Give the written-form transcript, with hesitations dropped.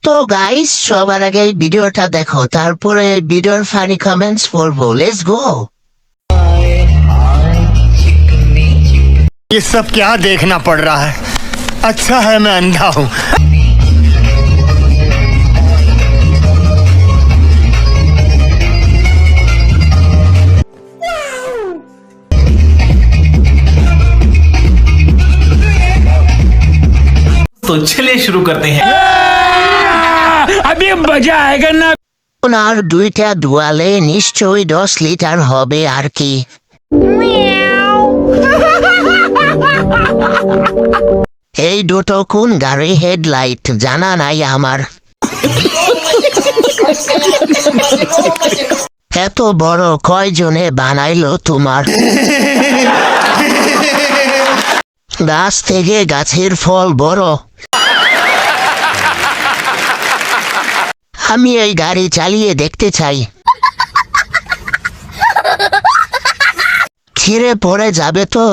তো গাইস, সবার আগে এই ভিডিওটা দেখো, তারপরে ভিডিওর ফানি কমেন্টস পড়বো। Let's go. ये सब क्या देखना पड़ रहा है। अच्छा है मैं अंधा हूँ। तो चलिए शुरू करते हैं। अभी मजा आएगा ना। ওনার দুইটা দুয়ালে নিশ্চয়ই 10 লিটার হবে আর কি। এই দুটো কোন গাড়ি হেডলাইট জানা নাই আমার। এত বড় কয়জনে বানাইলো তোমার? গাছ থেকে গাছের ফল বড়। আমি এই গাড়ি চালিয়ে দেখতে চাই। ছিঁড়ে পড়ে যাবে তো?